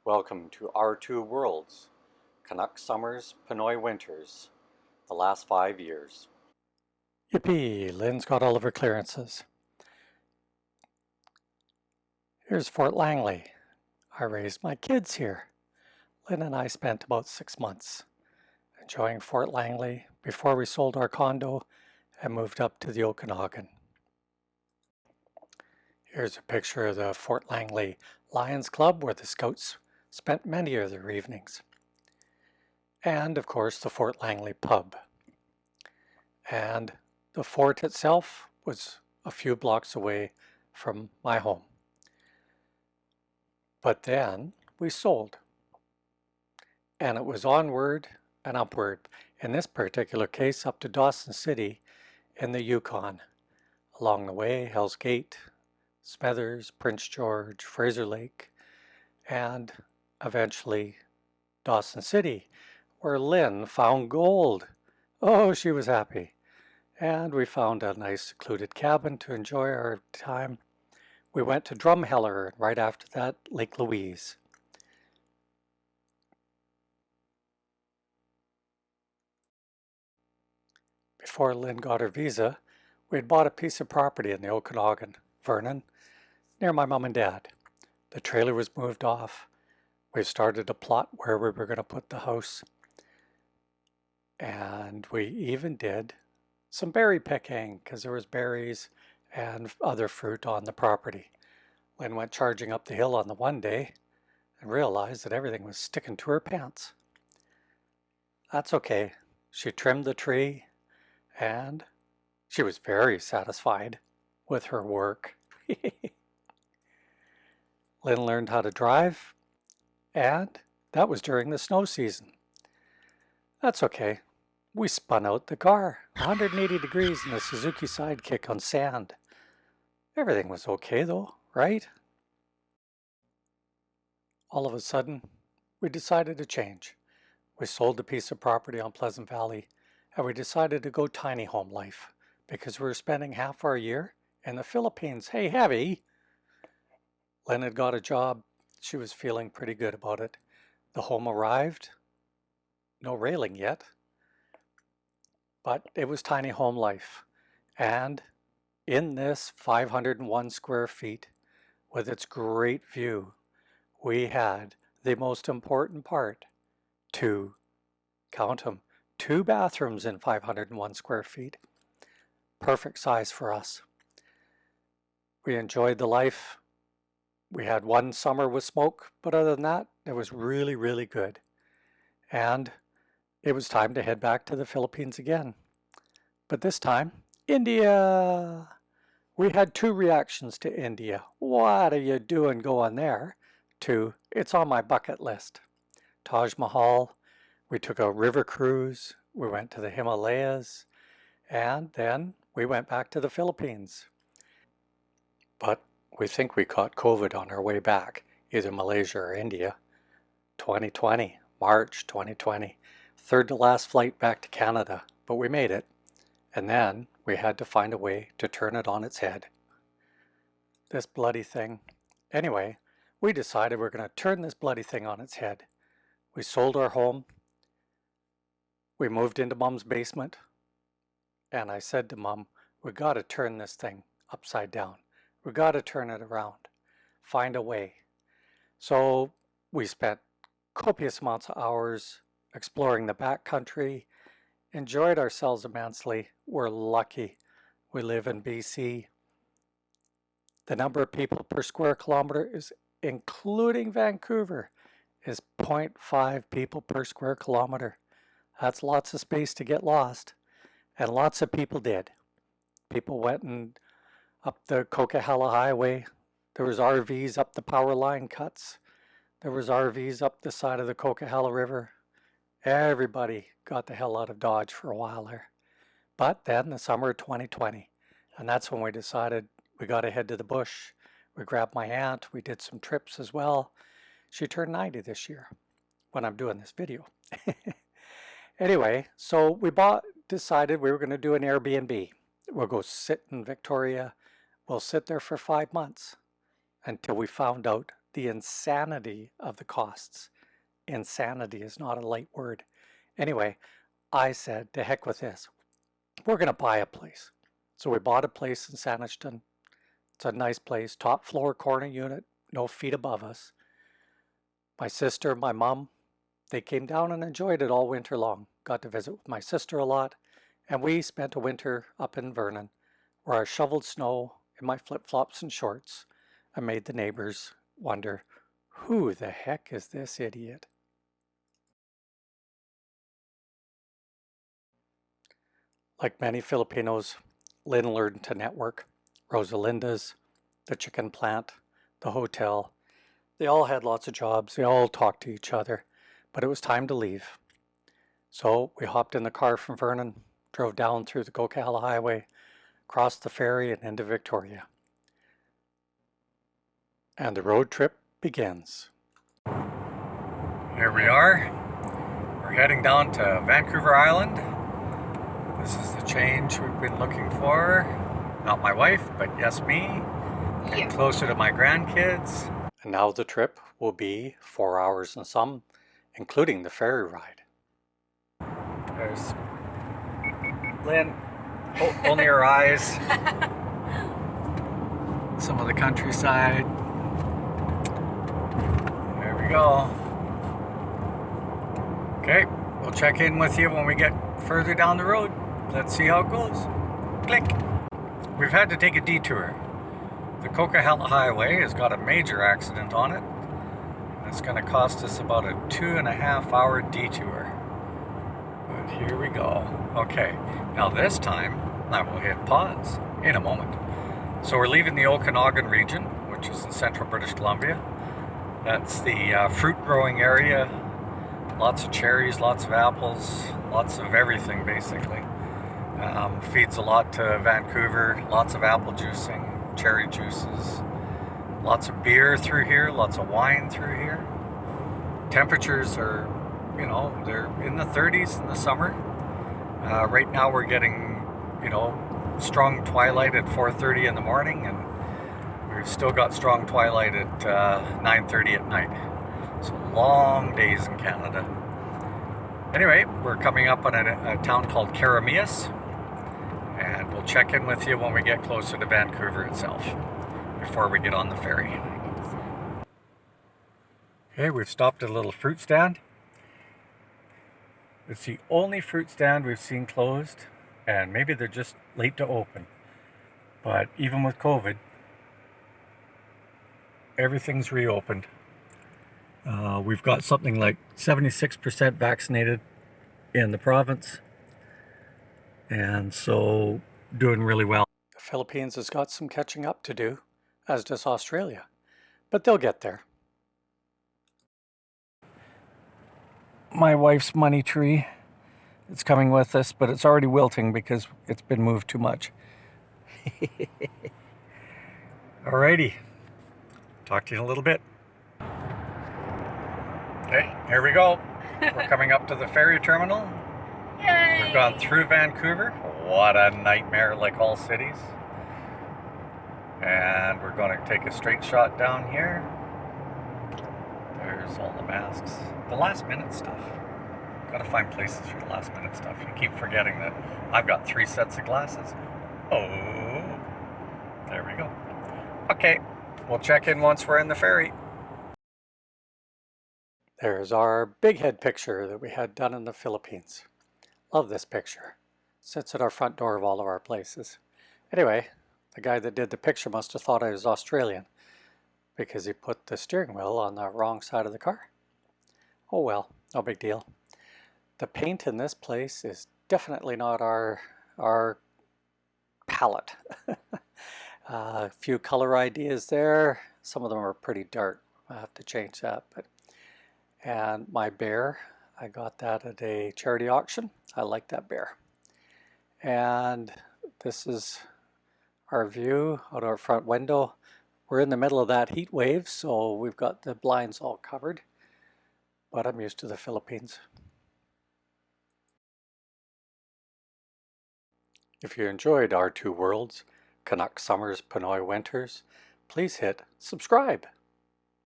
Welcome to our two worlds, Canuck summers, Pinoy winters, the last 5 years. Yippee! Lynn's got all of her clearances. Here's Fort Langley. I raised my kids here. Lynn and I spent about 6 months enjoying Fort Langley before we sold our condo and moved up to the Okanagan. Here's a picture of the Fort Langley Lions Club where the Scouts spent many of their evenings. And of course the Fort Langley pub. And the fort itself was a few blocks away from my home. But then we sold. And it was onward and upward. In this particular case, up to Dawson City in the Yukon. Along the way, Hell's Gate, Smethers, Prince George, Fraser Lake, and eventually Dawson City, where Lynn found gold. Oh, she was happy. And we found a nice secluded cabin to enjoy our time. We went to Drumheller, and right after that, Lake Louise. Before Lynn got her visa, we had bought a piece of property in the Okanagan, Vernon, near my mom and dad. The trailer was moved off. We started to plot where we were going to put the house. And we even did some berry picking because there was berries and other fruit on the property. Lynn went charging up the hill on the one day and realized that everything was sticking to her pants. That's okay. She trimmed the tree and she was very satisfied with her work. Lynn learned how to drive, and that was during the snow season. That's okay. We spun out the car, 180 degrees in the Suzuki Sidekick on sand. Everything was okay though, right? All of a sudden, we decided to change. We sold a piece of property on Pleasant Valley, and we decided to go tiny home life because we were spending half our year in the Philippines. Hey, heavy! Lynn had got a job. She was feeling pretty good about it. The home arrived. No railing yet. But it was tiny home life. And in this 501 square feet, with its great view, we had the most important part. Count them, 2 bathrooms in 501 square feet. Perfect size for us. We enjoyed the life. We had one summer with smoke, but other than that, it was really, really good. And it was time to head back to the Philippines again. But this time, India! We had 2 reactions to India. What are you doing going there? To, it's on my bucket list. Taj Mahal, we took a river cruise, we went to the Himalayas, and then we went back to the Philippines. But we think we caught COVID on our way back, either Malaysia or India. 2020, March 2020. Third to last flight back to Canada, but we made it. And then we had to find a way to turn it on its head. This bloody thing. Anyway, we decided we're going to turn this bloody thing on its head. We sold our home. We moved into Mom's basement. And I said to Mom, we got to turn this thing upside down. We got to turn it around. Find a way. So we spent copious amounts of hours exploring the backcountry, enjoyed ourselves immensely. We're lucky. We live in BC. The number of people per square kilometer is, including Vancouver, is 0.5 people per square kilometer. That's lots of space to get lost. And lots of people did. People went and up the Coquihalla Highway. There was RVs up the power line cuts. There was RVs up the side of the Coquihalla River. Everybody got the hell out of Dodge for a while there. But then the summer of 2020, and that's when we decided we got to head to the bush. We grabbed my aunt. We did some trips as well. She turned 90 this year when I'm doing this video. Anyway, so we decided we were going to do an Airbnb. We'll go sit in Victoria. We'll sit there for 5 months until we found out the insanity of the costs. Insanity is not a light word. Anyway, I said, to heck with this. We're going to buy a place. So we bought a place in Saanishton. It's a nice place, top floor corner unit, no feet above us. My sister, my mom, they came down and enjoyed it all winter long. Got to visit with my sister a lot. And we spent a winter up in Vernon where I shoveled snow in my flip-flops and shorts and made the neighbors wonder, who the heck is this idiot? Like many Filipinos, Lynn learned to network. Rosalinda's, the chicken plant, the hotel. They all had lots of jobs. They all talked to each other. But it was time to leave. So we hopped in the car from Vernon, drove down through the Coquihalla Highway, crossed the ferry and into Victoria. And the road trip begins. Here we are. We're heading down to Vancouver Island. This is the change we've been looking for. Not my wife, but yes, me. Getting closer to my grandkids. And now the trip will be 4 hours and some, including the ferry ride. There's Lynn. Oh, only her eyes. Some of the countryside. There we go. Okay, we'll check in with you when we get further down the road. Let's see how it goes. Click. We've had to take a detour. The Coquihalla Highway has got a major accident on it. It's going to cost us about a 2.5 hour detour. But here we go. Okay, now this time I will hit pause in a moment. So we're leaving the Okanagan region, which is in central British Columbia. That's the fruit growing area. Lots of cherries, lots of apples, lots of everything basically. Feeds a lot to Vancouver, lots of apple juicing, cherry juices, lots of beer through here, lots of wine through here. Temperatures are, you know, they're in the 30s in the summer. Right now we're getting, you know, strong twilight at 4:30 in the morning, and we've still got strong twilight at 9:30 at night. So long days in Canada. Anyway, we're coming up on a town called Karamias, and we'll check in with you when we get closer to Vancouver itself, before we get on the ferry. Okay, we've stopped at a little fruit stand. It's the only fruit stand we've seen closed, and maybe they're just late to open. But even with COVID, everything's reopened. We've got something like 76% vaccinated in the province, and so doing really well. The Philippines has got some catching up to do, as does Australia, but they'll get there. My wife's money tree, it's coming with us, but it's already wilting because it's been moved too much. Alrighty, talk to you in a little bit. Okay, here we go. We're coming up to the ferry terminal. Yay! We've gone through Vancouver. What a nightmare, like all cities. And we're going to take a straight shot down here. There's all the masks. The last minute stuff. Gotta find places for the last minute stuff. You keep forgetting that I've got 3 sets of glasses. Oh, there we go. Okay, we'll check in once we're in the ferry. There's our big head picture that we had done in the Philippines. Love this picture. Sits at our front door of all of our places. Anyway, the guy that did the picture must have thought I was Australian because he put the steering wheel on the wrong side of the car. Oh well, no big deal. The paint in this place is definitely not our palette. A few color ideas there. Some of them are pretty dark. I have to change that. And my bear, I got that at a charity auction. I like that bear. And this is our view out our front window. We're in the middle of that heat wave, so we've got the blinds all covered. But I'm used to the Philippines. If you enjoyed our 2 worlds, Canuck summers, Pinoy winters, please hit subscribe.